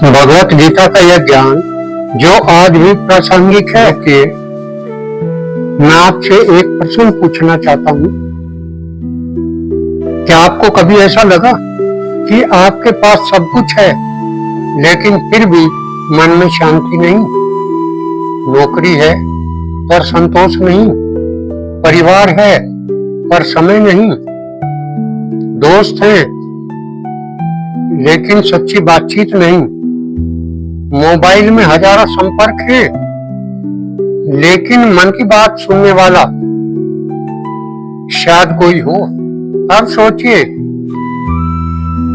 भगवत गीता का यह ज्ञान जो आज भी प्रासंगिक है कि मैं आपसे एक प्रश्न पूछना चाहता हूँ। क्या आपको कभी ऐसा लगा कि आपके पास सब कुछ है लेकिन फिर भी मन में शांति नहीं? नौकरी है पर संतोष नहीं, परिवार है पर समय नहीं, दोस्त हैं लेकिन सच्ची बातचीत नहीं, मोबाइल में हजारों संपर्क हैं लेकिन मन की बात सुनने वाला शायद कोई हो। अब सोचिए,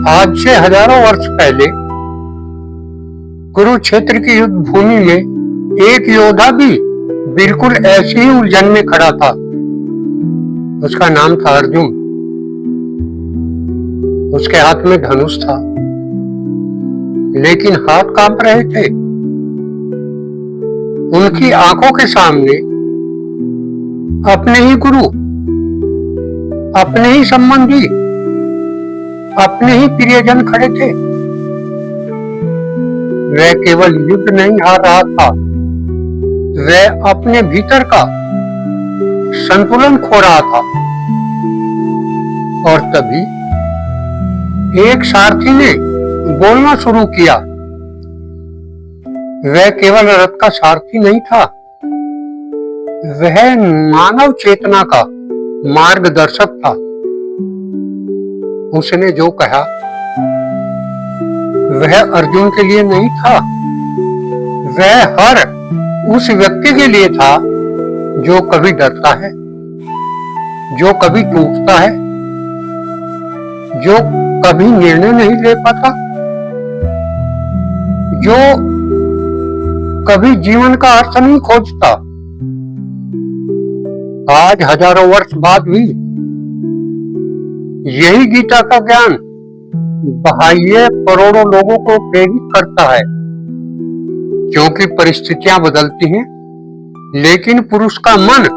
आज से हजारों वर्ष पहले कुरुक्षेत्र की युद्ध भूमि में एक योद्धा भी बिल्कुल ऐसी ही उलझन में खड़ा था। उसका नाम था अर्जुन। उसके हाथ में धनुष था लेकिन हाथ कांप रहे थे। उनकी आंखों के सामने अपने ही गुरु, अपने ही संबंधी, अपने ही प्रियजन खड़े थे। वह केवल युद्ध नहीं हार रहा था, वह अपने भीतर का संतुलन खो रहा था। और तभी एक सारथी ने बोलना शुरू किया। वह केवल रथ का सारथी नहीं था, वह मानव चेतना का मार्गदर्शक था। उसने जो कहा वह अर्जुन के लिए नहीं था, वह हर उस व्यक्ति के लिए था जो कभी डरता है, जो कभी टूटता है, जो कभी निर्णय नहीं ले पाता, जो कभी जीवन का अर्थ नहीं खोजता। आज हजारों वर्ष बाद भी यही गीता का ज्ञान बाह्य करोड़ों लोगों को प्रेरित करता है, क्योंकि परिस्थितियां बदलती हैं लेकिन पुरुष का मन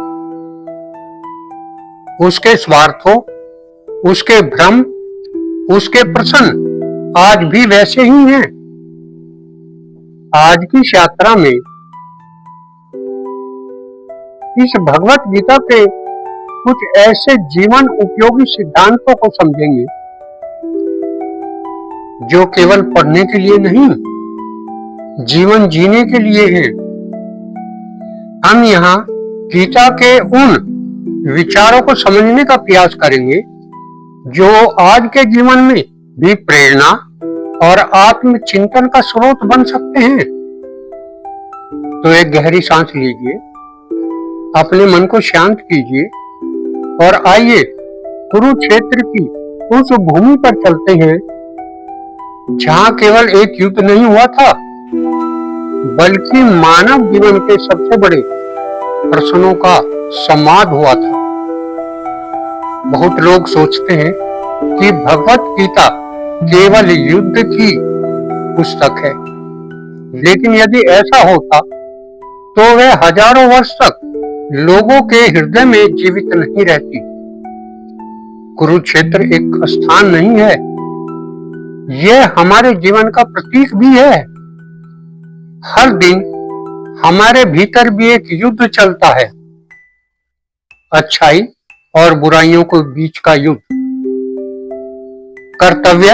उसके स्वार्थों, उसके भ्रम, उसके प्रश्न आज भी वैसे ही हैं। आज की इस यात्रा में इस भगवत गीता के कुछ ऐसे जीवन उपयोगी सिद्धांतों को समझेंगे जो केवल पढ़ने के लिए नहीं, जीवन जीने के लिए हैं। हम यहाँ गीता के उन विचारों को समझने का प्रयास करेंगे जो आज के जीवन में भी प्रेरणा और आत्मचिंतन का स्रोत बन सकते हैं। तो एक गहरी सांस लीजिए, अपने मन को शांत कीजिए और आइए कुरुक्षेत्र की उस भूमि पर चलते हैं जहां केवल एक युद्ध नहीं हुआ था बल्कि मानव जीवन के सबसे बड़े प्रश्नों का संवाद हुआ था। बहुत लोग सोचते हैं कि भगवत गीता केवल युद्ध की पुस्तक है, लेकिन यदि ऐसा होता तो वह हजारों वर्ष तक लोगों के हृदय में जीवित नहीं रहती। कुरुक्षेत्र एक स्थान नहीं है, यह हमारे जीवन का प्रतीक भी है। हर दिन हमारे भीतर भी एक युद्ध चलता है, अच्छाई और बुराइयों के बीच का युद्ध, कर्तव्य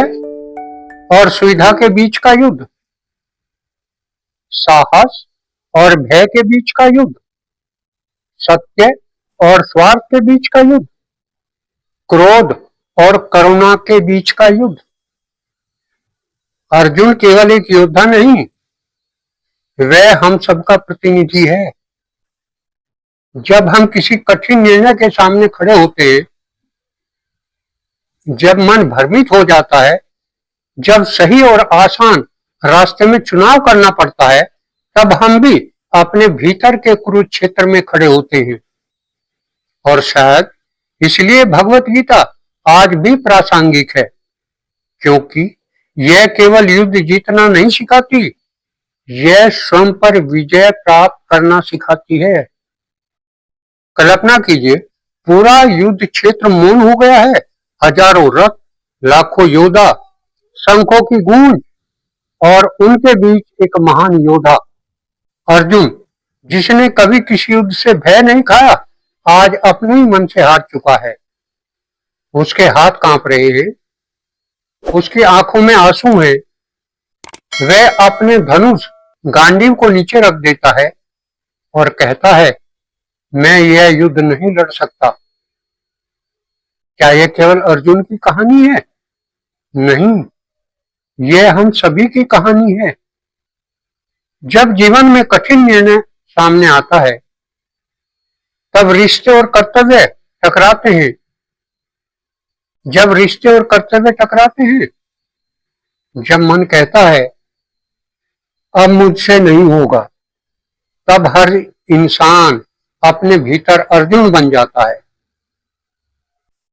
और सुविधा के बीच का युद्ध, साहस और भय के बीच का युद्ध, सत्य और स्वार्थ के बीच का युद्ध, क्रोध और करुणा के बीच का युद्ध। अर्जुन केवल एक योद्धा नहीं, वह हम सबका प्रतिनिधि है। जब हम किसी कठिन निर्णय के सामने खड़े होते हैं, जब मन भ्रमित हो जाता है, जब सही और आसान रास्ते में चुनाव करना पड़ता है, तब हम भी अपने भीतर के कुरुक्षेत्र में खड़े होते हैं। और शायद इसलिए भगवत गीता आज भी प्रासंगिक है, क्योंकि यह केवल युद्ध जीतना नहीं सिखाती, यह स्वयं पर विजय प्राप्त करना सिखाती है। कल्पना कीजिए, पूरा युद्ध क्षेत्र मौन हो गया है, हजारों रथ, लाखों योद्धा, शंखों की गूंज और उनके बीच एक महान योद्धा अर्जुन, जिसने कभी किसी युद्ध से भय नहीं खाया, आज अपने ही मन से हार चुका है। उसके हाथ कांप रहे हैं, उसकी आंखों में आंसू हैं। वह अपने धनुष गांडीव को नीचे रख देता है और कहता है, मैं यह युद्ध नहीं लड़ सकता। क्या यह केवल अर्जुन की कहानी है? नहीं, यह हम सभी की कहानी है। जब जीवन में कठिन निर्णय सामने आता है, तब रिश्ते और कर्तव्य टकराते हैं। जब रिश्ते और कर्तव्य टकराते हैं, जब मन कहता है अब मुझसे नहीं होगा, तब हर इंसान अपने भीतर अर्जुन बन जाता है।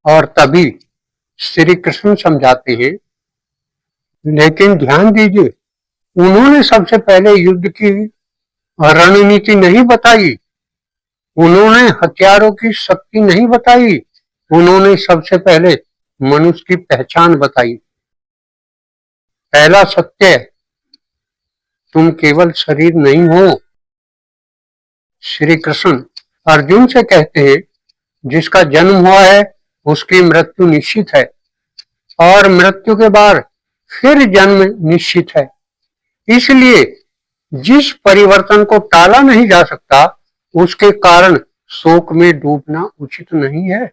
और तभी श्री कृष्ण समझाते हैं, लेकिन ध्यान दीजिए, उन्होंने सबसे पहले युद्ध की रणनीति नहीं बताई, उन्होंने हथियारों की शक्ति नहीं बताई, उन्होंने सबसे पहले मनुष्य की पहचान बताई। पहला सत्य, तुम केवल शरीर नहीं हो। श्री कृष्ण अर्जुन से कहते हैं, जिसका जन्म हुआ है उसकी मृत्यु निश्चित है, और मृत्यु के बाद फिर जन्म निश्चित है। इसलिए जिस परिवर्तन को टाला नहीं जा सकता, उसके कारण शोक में डूबना उचित नहीं है।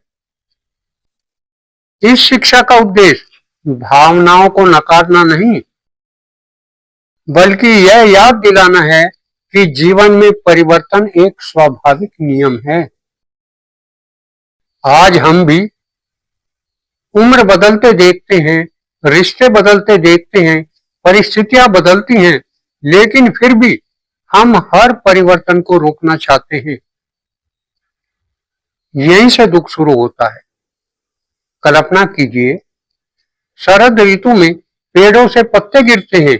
इस शिक्षा का उद्देश्य भावनाओं को नकारना नहीं, बल्कि यह याद दिलाना है कि जीवन में परिवर्तन एक स्वाभाविक नियम है। आज हम भी उम्र बदलते देखते हैं, रिश्ते बदलते देखते हैं, परिस्थितियां बदलती हैं, लेकिन फिर भी हम हर परिवर्तन को रोकना चाहते हैं। यहीं से दुख शुरू होता है। कल्पना कीजिए, शरद ऋतु में पेड़ों से पत्ते गिरते हैं।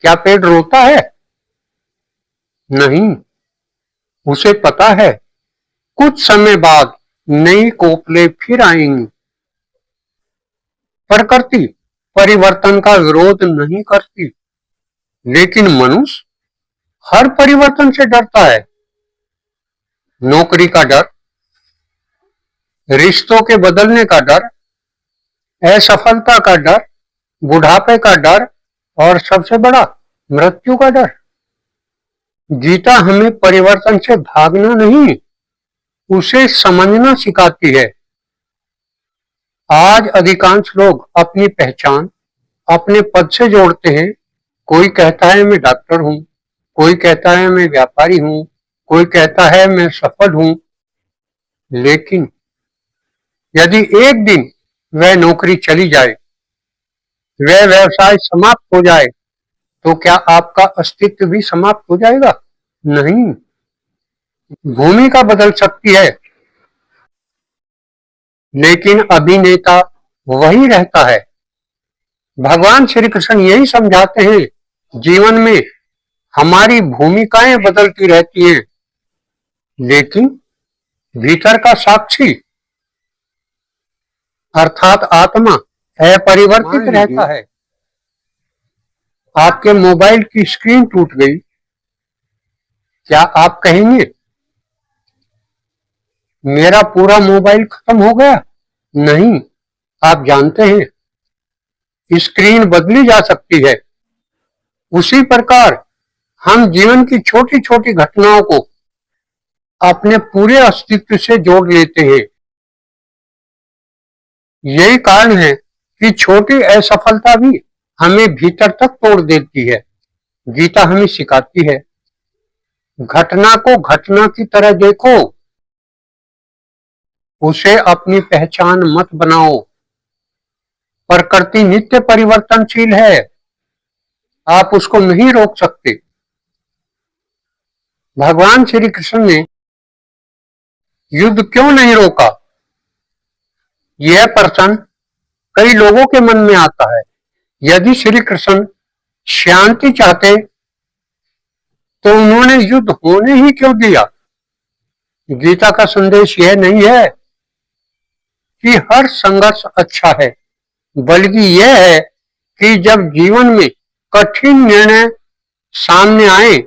क्या पेड़ रोता है? नहीं, उसे पता है कुछ समय बाद नई कोपलें फिर आएंगी। प्रकृति परिवर्तन का विरोध नहीं करती, लेकिन मनुष्य हर परिवर्तन से डरता है। नौकरी का डर, रिश्तों के बदलने का डर, असफलता का डर, बुढ़ापे का डर, और सबसे बड़ा मृत्यु का डर। गीता हमें परिवर्तन से भागना नहीं, उसे समझना सिखाती है। आज अधिकांश लोग अपनी पहचान अपने पद से जोड़ते हैं। कोई कहता है मैं डॉक्टर हूं, कोई कहता है मैं व्यापारी हूं, कोई कहता है मैं सफल हूं। लेकिन यदि एक दिन वह नौकरी चली जाए, वह व्यवसाय समाप्त हो जाए, तो क्या आपका अस्तित्व भी समाप्त हो जाएगा? नहीं, भूमिका बदल सकती है, लेकिन अभिनेता वही रहता है। भगवान श्री कृष्ण यही समझाते हैं, जीवन में हमारी भूमिकाएं बदलती रहती हैं, लेकिन भीतर का साक्षी अर्थात आत्मा अपरिवर्तित रहता है। आपके मोबाइल की स्क्रीन टूट गई, क्या आप कहेंगे मेरा पूरा मोबाइल खत्म हो गया? नहीं, आप जानते हैं स्क्रीन बदली जा सकती है। उसी प्रकार हम जीवन की छोटी छोटी घटनाओं को अपने पूरे अस्तित्व से जोड़ लेते हैं। यही कारण है कि छोटी असफलता भी हमें भीतर तक तोड़ देती है। गीता हमें सिखाती है, घटना को घटना की तरह देखो, उसे अपनी पहचान मत बनाओ। प्रकृति नित्य परिवर्तनशील है, आप उसको नहीं रोक सकते। भगवान श्री कृष्ण ने युद्ध क्यों नहीं रोका? यह प्रश्न कई लोगों के मन में आता है। यदि श्री कृष्ण शांति चाहते तो उन्होंने युद्ध होने ही क्यों दिया? गीता का संदेश यह नहीं है कि हर संघर्ष अच्छा है, बल्कि यह है कि जब जीवन में कठिन निर्णय सामने आए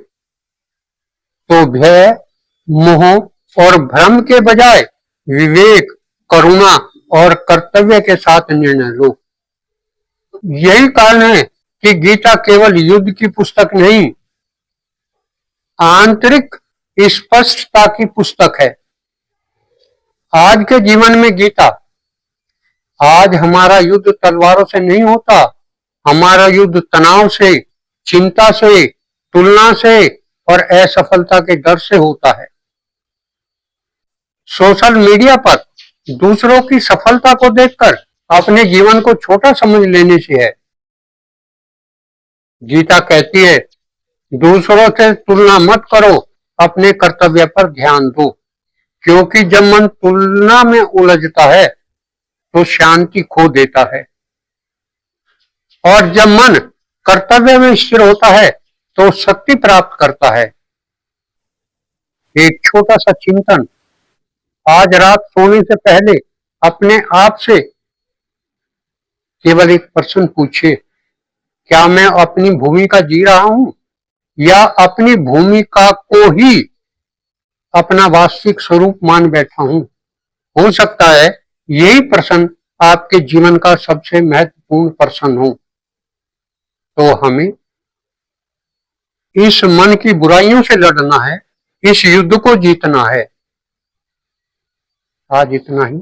तो भय, मोह और भ्रम के बजाय विवेक, करुणा और कर्तव्य के साथ निर्णय लो। यही कारण है कि गीता केवल युद्ध की पुस्तक नहीं, आंतरिक स्पष्टता की पुस्तक है। आज के जीवन में गीता, आज हमारा युद्ध तलवारों से नहीं होता, हमारा युद्ध तनाव से, चिंता से, तुलना से और असफलता के डर से होता है। सोशल मीडिया पर दूसरों की सफलता को देखकर अपने जीवन को छोटा समझ लेने से है। गीता कहती है, दूसरों से तुलना मत करो, अपने कर्तव्य पर ध्यान दो, क्योंकि जब मन तुलना में उलझता है तो शांति खो देता है, और जब मन कर्तव्य में स्थिर होता है तो शक्ति प्राप्त करता है। एक छोटा सा चिंतन, आज रात सोने से पहले अपने आप से केवल एक प्रश्न पूछिए, क्या मैं अपनी भूमिका जी रहा हूं या अपनी भूमिका को ही अपना वास्तविक स्वरूप मान बैठा हूं? हो सकता है यही प्रश्न आपके जीवन का सबसे महत्वपूर्ण प्रश्न हो। तो हमें इस मन की बुराइयों से लड़ना है, इस युद्ध को जीतना है। आज इतना ही।